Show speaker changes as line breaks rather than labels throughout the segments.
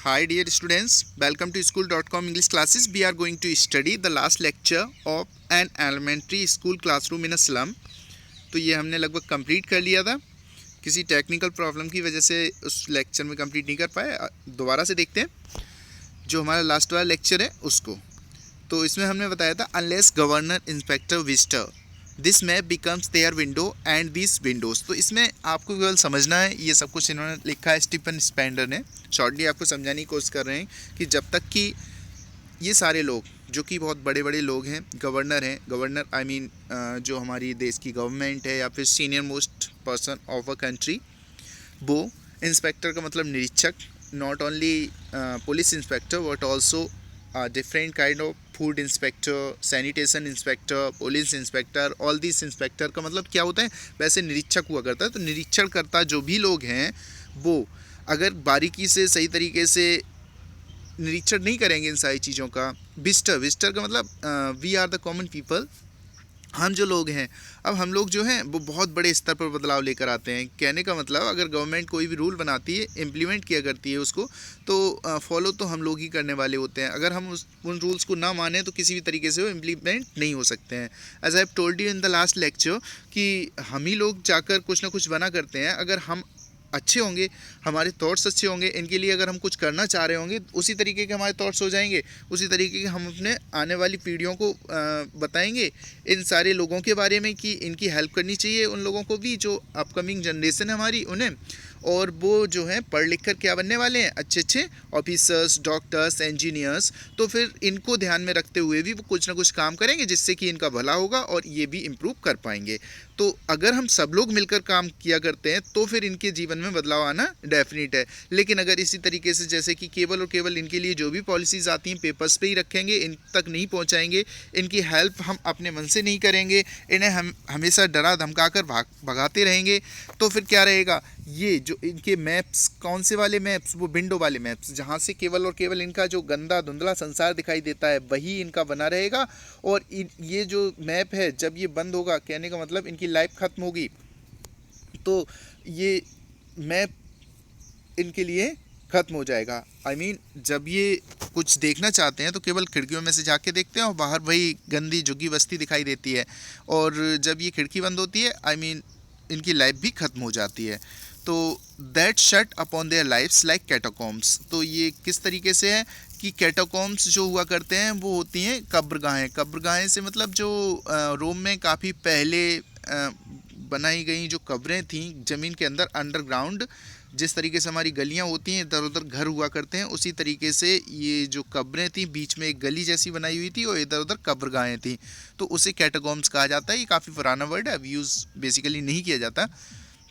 Hi dear students, welcome to school.com English classes. We are going to study the last lecture of an elementary school classroom in a slum. तो ये हमने लगभग complete कर लिया था. किसी technical problem की वजह से उस लेक्चर में कंप्लीट नहीं कर पाए. दोबारा से देखते हैं जो हमारा लास्ट वाला लेक्चर है उसको. तो इसमें हमने बताया था unless governor inspector visitor this map becomes there window and this windows. तो इसमें आपको केवल समझना है, ये सब कुछ इन्होंने लिखा है स्टीफन स्पेंडर ने. शॉर्टली आपको समझाने की कोशिश कर रहे हैं कि जब तक कि ये सारे लोग जो कि बहुत बड़े बड़े लोग हैं, गवर्नर आई मीन जो हमारी देश की गवर्नमेंट है या फिर senior most person of a country, वो इंस्पेक्टर का मतलब निरीक्षक, not only police inspector but also different kind of food inspector, sanitation inspector, police inspector, all this inspector का मतलब क्या होता है, वैसे निरीक्षक हुआ करता है. तो निरीक्षण करता जो भी लोग हैं वो अगर बारीकी से सही तरीके से निरीक्षण नहीं करेंगे इन सारी चीज़ों का. विजिटर का मतलब we are the common people, हम जो लोग हैं. अब हम लोग जो हैं वो बहुत बड़े स्तर पर बदलाव लेकर आते हैं. कहने का मतलब अगर गवर्नमेंट कोई भी रूल बनाती है, इम्प्लीमेंट किया करती है उसको, तो फॉलो तो हम लोग ही करने वाले होते हैं. अगर हम उन रूल्स को ना माने तो किसी भी तरीके से वो इम्प्लीमेंट नहीं हो सकते हैं. As I have told you in the last lecture कि हम ही लोग जाकर कुछ ना कुछ बना करते हैं. अगर हम अच्छे होंगे, हमारे थॉट्स अच्छे होंगे, इनके लिए अगर हम कुछ करना चाह रहे होंगे, उसी तरीके के हमारे थॉट्स हो जाएंगे, उसी तरीके के हम अपने आने वाली पीढ़ियों को बताएंगे इन सारे लोगों के बारे में कि इनकी हेल्प करनी चाहिए उन लोगों को भी जो अपकमिंग जनरेशन है हमारी, उन्हें. और वो जो हैं पढ़ लिख कर क्या बनने वाले हैं, अच्छे अच्छे ऑफिसर्स, डॉक्टर्स, इंजीनियर्स. तो फिर इनको ध्यान में रखते हुए भी वो कुछ ना कुछ काम करेंगे जिससे कि इनका भला होगा और ये भी इम्प्रूव कर पाएंगे. तो अगर हम सब लोग मिलकर काम किया करते हैं तो फिर इनके जीवन में बदलाव आना डेफिनेट है. लेकिन अगर इसी तरीके से जैसे कि केवल और केवल इनके लिए जो भी पॉलिसीज़ आती हैं पेपर्स पे ही रखेंगे, इन तक नहीं पहुंचाएंगे, इनकी हेल्प हम अपने मन से नहीं करेंगे, इन्हें हम हमेशा डरा धमका कर भगाते रहेंगे, तो फिर क्या रहेगा. ये जो इनके मैप्स, कौन से वाले मैप्स, वो विंडो वाले मैप्स, जहाँ से केवल और केवल इनका जो गंदा धुंधला संसार दिखाई देता है वही इनका बना रहेगा. और ये जो मैप है जब ये बंद होगा, कहने का मतलब इनकी लाइफ ख़त्म होगी, तो ये मैप इनके लिए ख़त्म हो जाएगा. आई मीन जब ये कुछ देखना चाहते हैं तो केवल खिड़कियों में से जाके देखते हैं और बाहर वही गंदी झुग्गी बस्ती दिखाई देती है. और जब ये खिड़की बंद होती है, आई मीन इनकी लाइफ भी ख़त्म हो जाती है. तो that shut upon there life's like catacombs. तो ये किस तरीके से है कि कैटाकॉम्स जो हुआ करते हैं वो होती हैं कब्रगाहें. कब्रगाहें से मतलब जो रोम में काफ़ी पहले बनाई गई जो कब्रें थीं ज़मीन के अंदर अंडरग्राउंड, जिस तरीके से हमारी गलियां होती हैं, इधर उधर घर हुआ करते हैं, उसी तरीके से ये जो कब्रें थीं बीच में एक गली जैसी बनाई हुई थी और इधर उधर कब्रगाहें थीं, तो उसे कैटाकॉम्स कहा जाता है. ये काफ़ी पुराना वर्ड है, अब यूज़ बेसिकली नहीं किया जाता.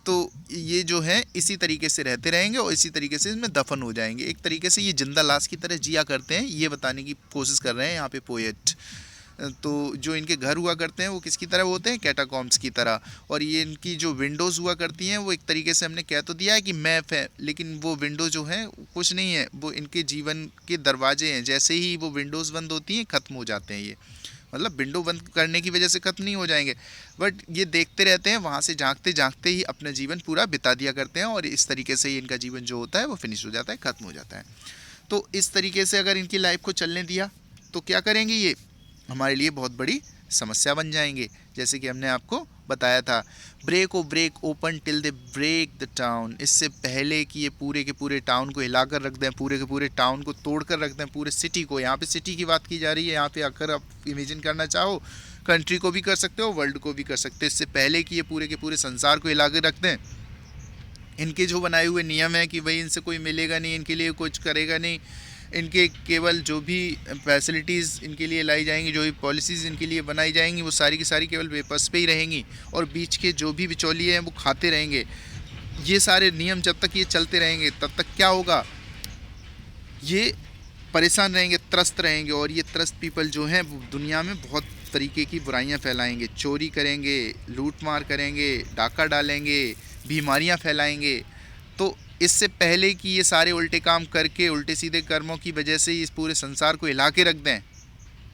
तो ये जो है इसी तरीके से रहते रहेंगे और इसी तरीके से इसमें दफन हो जाएंगे. एक तरीके से ये जिंदा लाश की तरह जिया करते हैं, ये बताने की कोशिश कर रहे हैं यहाँ पे पोएट. तो जो इनके घर हुआ करते हैं वो किसकी तरह होते हैं, कैटाकॉम्स की तरह. और ये इनकी जो विंडोज़ हुआ करती हैं वो एक तरीके से हमने कह तो दिया है कि मैप है, लेकिन वो विंडो जो है कुछ नहीं है, वो इनके जीवन के दरवाजे हैं. जैसे ही वो विंडोज़ बंद होती हैं ख़त्म हो जाते हैं. ये मतलब विंडो बंद करने की वजह से ख़त्म नहीं हो जाएंगे, बट ये देखते रहते हैं, वहाँ से झांकते झांकते ही अपना जीवन पूरा बिता दिया करते हैं और इस तरीके से ही इनका जीवन जो होता है वो फिनिश हो जाता है, ख़त्म हो जाता है. तो इस तरीके से अगर इनकी लाइफ को चलने दिया तो क्या करेंगे, ये हमारे लिए बहुत बड़ी समस्या बन जाएंगे. जैसे कि हमने आपको बताया था, break open till they break the town. इससे पहले कि ये पूरे के पूरे टाउन को हिलाकर रख दें, पूरे के पूरे टाउन को तोड़कर रख दें, पूरे सिटी को. यहाँ पे सिटी की बात की जा रही है. यहाँ पे अगर आप इमेजिन करना चाहो कंट्री को भी कर सकते हो, वर्ल्ड को भी कर सकते हो. इससे पहले कि ये पूरे के पूरे संसार को हिला कर रख दें, इनके जो बनाए हुए नियम है कि भाई इनसे कोई मिलेगा नहीं, इनके लिए कुछ करेगा नहीं, इनके केवल जो भी फैसिलिटीज़ इनके लिए लाई जाएंगी, जो भी पॉलिसीज़ इनके लिए बनाई जाएंगी, वो सारी की सारी केवल पेपर्स पे ही रहेंगी और बीच के जो भी बिचौलिए हैं वो खाते रहेंगे. ये सारे नियम जब तक ये चलते रहेंगे तब तक क्या होगा, ये परेशान रहेंगे, त्रस्त रहेंगे. और ये त्रस्त पीपल जो हैं वो दुनिया में बहुत तरीके की बुराइयां फैलाएंगे, चोरी करेंगे, लूट मार करेंगे, डाका डालेंगे, बीमारियां फैलाएंगे. तो इससे पहले कि ये सारे उल्टे काम करके उल्टे सीधे कर्मों की वजह से इस पूरे संसार को हिला के रख दें,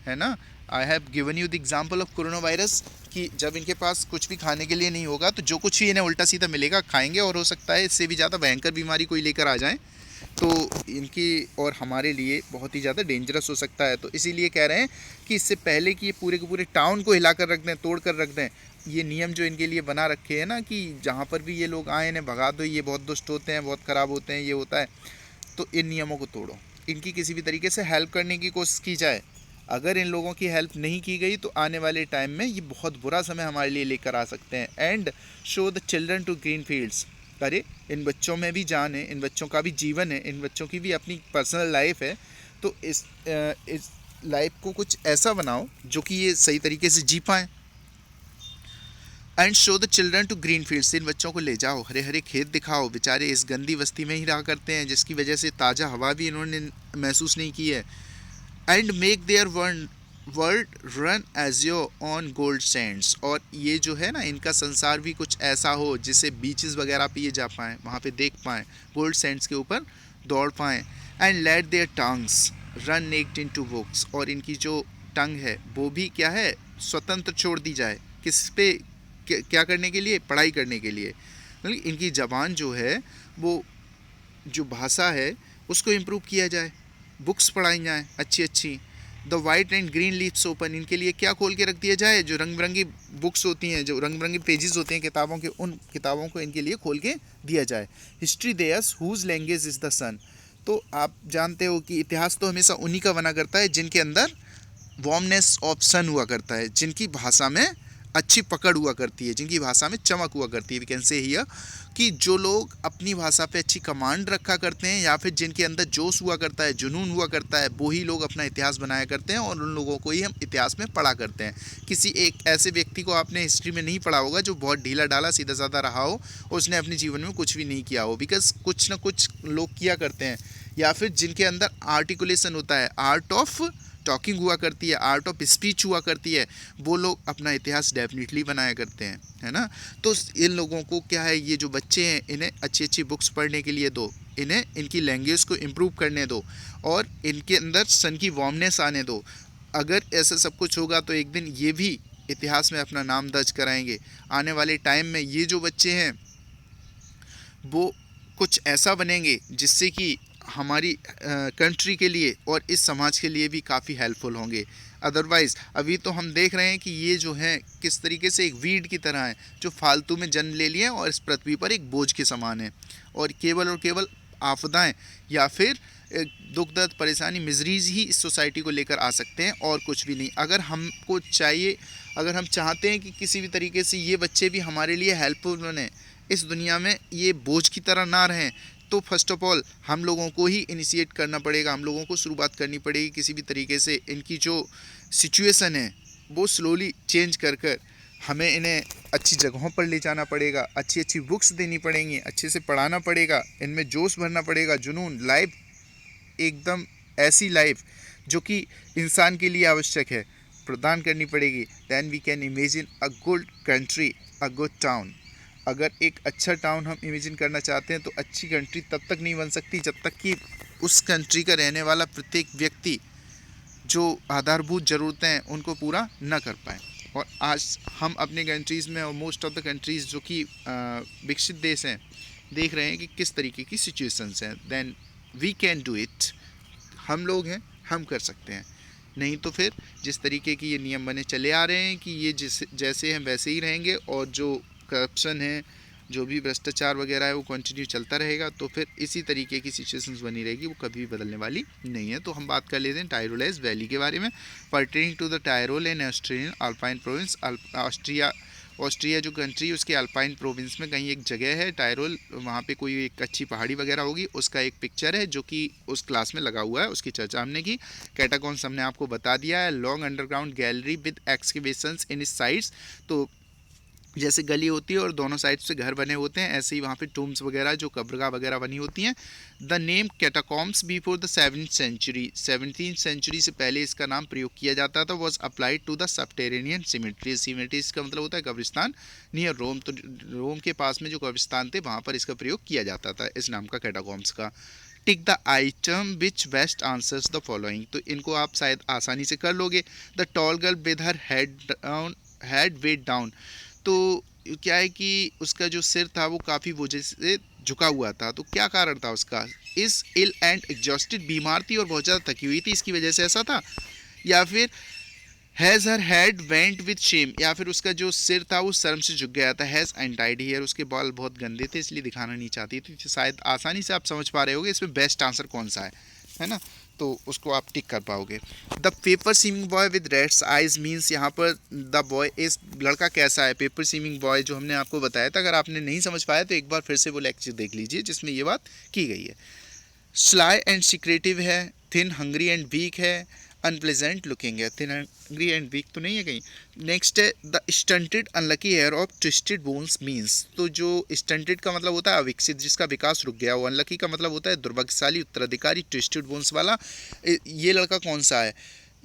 है ना. I have given you the example of corona virus कि जब इनके पास कुछ भी खाने के लिए नहीं होगा तो जो कुछ भी इन्हें उल्टा सीधा मिलेगा खाएंगे, और हो सकता है इससे भी ज़्यादा भयंकर बीमारी कोई लेकर आ जाए. तो इनकी और हमारे लिए बहुत ही ज़्यादा डेंजरस हो सकता है। तो इसीलिए कह रहे हैं कि इससे पहले कि ये पूरे के पूरे टाउन को हिला कर रख दें, तोड़ कर रख दें, ये नियम जो इनके लिए बना रखे हैं ना कि जहाँ पर भी ये लोग आए इन्हें भगा दो, ये बहुत दुष्ट होते हैं, बहुत ख़राब होते हैं, ये होता है, तो इन नियमों को तोड़ो, इनकी किसी भी तरीके से हेल्प करने की कोशिश की जाए। अगर इन लोगों की हेल्प नहीं की गई तो आने वाले टाइम में ये बहुत बुरा समय हमारे लिए लेकर आ सकते हैं। And show the children to green fields. अरे इन बच्चों में भी जान है, इन बच्चों का भी जीवन है, इन बच्चों की भी अपनी पर्सनल लाइफ है, तो इस लाइफ को कुछ ऐसा बनाओ जो कि ये सही तरीके से जी पाएँ। And show the children to green fields. इन बच्चों को ले जाओ, हरे हरे खेत दिखाओ, बेचारे इस गंदी बस्ती में ही रहा करते हैं जिसकी वजह से ताज़ा हवा भी इन्होंने महसूस नहीं की है। And make there world run as your on gold sands. और ये जो है ना, इनका संसार भी कुछ ऐसा हो जिसे बीचेस वगैरह पे ये जा पाएँ, वहाँ पे देख पाएँ, गोल्ड सैंड्स के ऊपर दौड़ पाएँ। And let there tongues run naked into books. और इनकी जो टंग है वो भी क्या है, स्वतंत्र छोड़ दी जाए। किस पे, क्या करने के लिए, पढ़ाई करने के लिए। मतलब इनकी ज़बान जो है, वो जो भाषा है उसको इम्प्रूव किया जाए, बुक्स पढ़ाई जाएँ अच्छी अच्छी। The white and green leaves open. इनके लिए क्या खोल के रख दिया जाए, जो रंग बिरंगी बुक्स होती हैं, जो रंग बिरंगे पेजेस होते हैं किताबों के, उन किताबों को इनके लिए खोल के दिया जाए। History there's whose language is the sun. तो आप जानते हो कि इतिहास तो हमेशा उन्हीं का बना करता है जिनके अंदर वार्मनेस ऑफ सन हुआ करता है, जिनकी भाषा में अच्छी पकड़ हुआ करती है, जिनकी भाषा में चमक हुआ करती है। वी कैन से हियर कि जो लोग अपनी भाषा पे अच्छी कमांड रखा करते हैं या फिर जिनके अंदर जोश हुआ करता है, जुनून हुआ करता है, वो ही लोग अपना इतिहास बनाया करते हैं और उन लोगों को ही हम इतिहास में पढ़ा करते हैं। किसी एक ऐसे व्यक्ति को आपने हिस्ट्री में नहीं पढ़ा होगा जो बहुत ढीला ढाला सीधा साधा रहा हो, उसने अपने जीवन में कुछ भी नहीं किया हो। बिकॉज कुछ ना कुछ लोग किया करते हैं, या फिर जिनके अंदर आर्टिकुलेशन होता है, आर्ट ऑफ टॉकिंग हुआ करती है, आर्ट ऑफ स्पीच हुआ करती है, वो लोग अपना इतिहास डेफिनेटली बनाया करते हैं, है ना। तो इन लोगों को क्या है, ये जो बच्चे हैं इन्हें अच्छी अच्छी बुक्स पढ़ने के लिए दो, इन्हें इनकी लैंग्वेज को इम्प्रूव करने दो और इनके अंदर सन की वार्मनेस आने दो। अगर ऐसा सब कुछ होगा तो एक दिन ये भी इतिहास में अपना नाम दर्ज कराएंगे। आने वाले टाइम में ये जो बच्चे हैं वो कुछ ऐसा बनेंगे जिससे कि हमारी कंट्री के लिए और इस समाज के लिए भी काफ़ी हेल्पफुल होंगे। अदरवाइज़ अभी तो हम देख रहे हैं कि ये जो हैं किस तरीके से एक वीड की तरह है जो फालतू में जन्म ले लिए और इस पृथ्वी पर एक बोझ के समान है, और केवल आपदाएं या फिर दुख दर्द परेशानी मिजरीज ही इस सोसाइटी को लेकर आ सकते हैं और कुछ भी नहीं। अगर हमको चाहिए, अगर हम चाहते हैं कि किसी भी तरीके से ये बच्चे भी हमारे लिए हेल्पफुल बने, इस दुनिया में ये बोझ की तरह ना रहें, तो फर्स्ट ऑफ ऑल हम लोगों को ही इनिशिएट करना पड़ेगा, हम लोगों को शुरुआत करनी पड़ेगी किसी भी तरीके से। इनकी जो सिचुएशन है वो स्लोली चेंज कर कर हमें इन्हें अच्छी जगहों पर ले जाना पड़ेगा, अच्छी अच्छी बुक्स देनी पड़ेंगी, अच्छे से पढ़ाना पड़ेगा, इनमें जोश भरना पड़ेगा, जुनून, लाइफ एकदम ऐसी लाइफ जो कि इंसान के लिए आवश्यक है प्रदान करनी पड़ेगी। Then we can imagine a good country, a good town. अगर एक अच्छा टाउन हम इमेजिन करना चाहते हैं तो अच्छी कंट्री तब तक नहीं बन सकती जब तक कि उस कंट्री का रहने वाला प्रत्येक व्यक्ति जो आधारभूत ज़रूरतें हैं उनको पूरा न कर पाए। और आज हम अपने कंट्रीज़ में और मोस्ट ऑफ द कंट्रीज़ जो कि विकसित देश हैं देख रहे हैं कि किस तरीके की सिचुएशंस हैं। Then we can do it. हम लोग हैं, हम कर सकते हैं। नहीं तो फिर जिस तरीके की ये नियम बने चले आ रहे हैं कि ये जैसे हैं वैसे ही रहेंगे और जो करप्शन है, जो भी भ्रष्टाचार वगैरह है वो कंटिन्यू चलता रहेगा, तो फिर इसी तरीके की सिचुएशंस बनी रहेगी, वो कभी भी बदलने वाली नहीं है। तो हम बात कर लेते हैं टायरोलेस वैली के बारे में। Pertaining to the Tyrol and Australian alpine province. Austria जो कंट्री है उसके अल्पाइन प्रोविंस में कहीं एक जगह है टायरोल, वहाँ पे कोई एक अच्छी पहाड़ी वगैरह होगी, उसका एक पिक्चर है जो कि उस क्लास में लगा हुआ है, उसकी चर्चा हमने की। कैटाकॉम्स हमने आपको बता दिया है, long underground gallery with excavations in this sides. तो जैसे गली होती है और दोनों साइड से घर बने होते हैं, ऐसे ही वहाँ पे टूम्स वगैरह जो कब्रगाह वगैरह बनी होती हैं। The name catacombs before the 7th century, 17th century से पहले इसका नाम प्रयोग किया जाता था। Was applied to the subterranean cemetery. Cemetery इसका मतलब होता है कब्रिस्तान नियर रोम। तो रोम के पास में जो कब्रिस्तान थे वहाँ पर इसका प्रयोग किया जाता था इस नाम का, कैटाकॉम्स का। Tick the item which best answers the following. तो इनको आप शायद आसानी से कर लोगे। The tall girl with her head weighed down. तो क्या है कि उसका जो सिर था वो काफ़ी वजह से झुका हुआ था, तो क्या कारण था उसका? इज इल एंड एग्जॉस्टेड, बीमार थी और बहुत ज़्यादा थकी हुई थी, इसकी वजह से ऐसा था। या फिर has her head went with shame, या फिर उसका जो सिर था वो शर्म से झुक गया था। हैज़ अनटाइड हेयर, उसके बाल बहुत गंदे थे इसलिए दिखाना नहीं चाहती थी। शायद आसानी से आप समझ पा रहे होगे इसमें बेस्ट आंसर कौन सा है ना, तो उसको आप टिक कर पाओगे। The paper seeming boy with rat's eyes means यहाँ पर द बॉय इस लड़का कैसा है? पेपर सीमिंग बॉय जो हमने आपको बताया था, अगर आपने नहीं समझ पाया तो एक बार फिर से वो लेक्चर देख लीजिए जिसमें ये बात की गई है। स्लाई एंड सिक्रेटिव है, थिन हंग्री एंड वीक है, अनप्लेजेंट लुकिंग है। थिन हंग्री एंड वीक तो नहीं है कहीं। नेक्स्ट है the stunted unlucky heir of twisted bones means, तो जो स्टंटेड का मतलब होता है अविकसित, जिसका विकास रुक गया हो। अनलकी का मतलब होता है दुर्भाग्यशाली उत्तराधिकारी। ट्विस्टेड बोन्स वाला ये लड़का कौन सा है?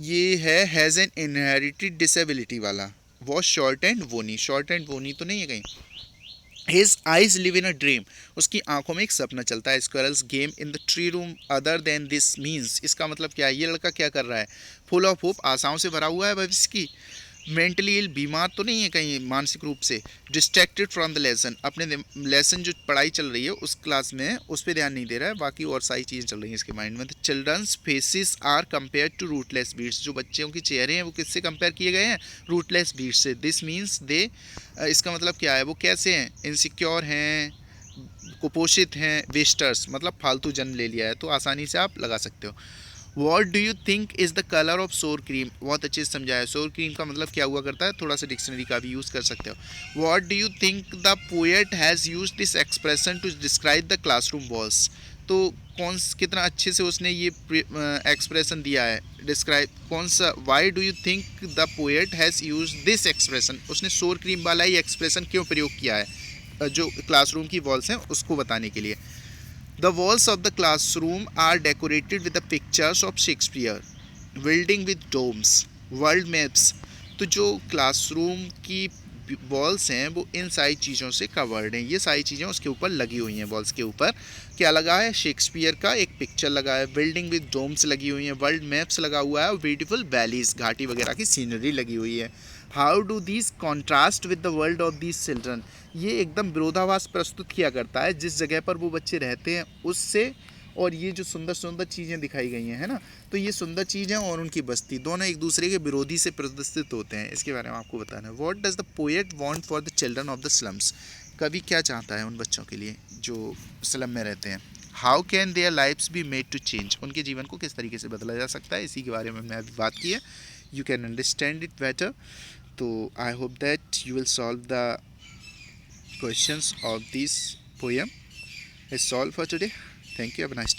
ये है हैज़ एन इनहेरिटेड डिसेबिलिटी वाला। वॉज शॉर्ट एंड वोनी, शॉर्ट एंड वोनी तो नहीं है कहीं। His eyes live in a dream, उसकी आंखों में एक सपना चलता है। Squirrels game in the tree room other than this means, इसका मतलब क्या है? ये लड़का क्या कर रहा है? फुल ऑफ होप, आशाओं से भरा हुआ है भविष्य की। मेंटली इल, बीमार तो नहीं है कहीं मानसिक रूप से। डिस्ट्रैक्टेड फ्रॉम द लेसन, अपने लेसन जो पढ़ाई चल रही है उस क्लास में उस पर ध्यान नहीं दे रहा है, बाकी और सारी चीज़ें चल रही हैं इसके माइंड में। The children's faces are compare to rootless weeds, जो बच्चों के चेहरे हैं वो किससे कंपेयर किए गए हैं? रूटलेस बीट्स से। दिस मीन्स दे, इसका मतलब क्या है? वो कैसे हैं? इनसिक्योर हैं, कुपोषित हैं, वेस्टर्स मतलब फालतू जन्म ले लिया है, तो आसानी से आप लगा सकते हो। What do you think is the colour of सोर क्रीम, बहुत अच्छे से समझाया। सोर क्रीम का मतलब क्या हुआ करता है, थोड़ा सा डिक्शनरी का भी यूज़ कर सकते हो। What do you think the poet has use this expression to describe the classroom walls, तो कौन कितना अच्छे से उसने ये एक्सप्रेशन दिया है, डिस्क्राइब कौन सा। Why do you think the poet has use this expression, उसने सोर क्रीम वाला ही एक्सप्रेशन क्यों प्रयोग किया है जो क्लासरूम की वॉल्स हैं उसको बताने के लिए। The walls of the classroom are decorated with the pictures of Shakespeare, building with domes, world maps। तो जो क्लासरूम की वॉल्स हैं वो इन सारी चीज़ों से कवर्ड हैं, ये सारी चीज़ें उसके ऊपर लगी हुई हैं। वॉल्स के ऊपर क्या लगा है? शेक्सपियर का एक पिक्चर लगा है, बिल्डिंग विद डोम्स लगी हुई हैं, वर्ल्ड मैप्स लगा हुआ है, ब्यूटीफुल वैलीज, घाटी वगैरह की सीनरी लगी हुई है। How do these contrast with the world of these children, ये एकदम विरोधाभास प्रस्तुत किया करता है जिस जगह पर वो बच्चे रहते हैं उससे, और ये जो सुंदर सुंदर चीज़ें दिखाई गई हैं, है ना, तो ये सुंदर चीज़ें और उनकी बस्ती दोनों एक दूसरे के विरोधी से प्रदर्शित होते हैं। इसके बारे में आपको बताना है। What does the poet want for the children of the slums, कवि क्या चाहता है उन बच्चों के लिए जो स्लम में रहते हैं। How can their lifes be made to change, उनके जीवन को किस तरीके से बदला जा सकता है, इसी के बारे में हमने अभी बात की है। You can understand it better. तो I hope that you will solve the questions of this poem is solved for today. Thank you. Have a nice day.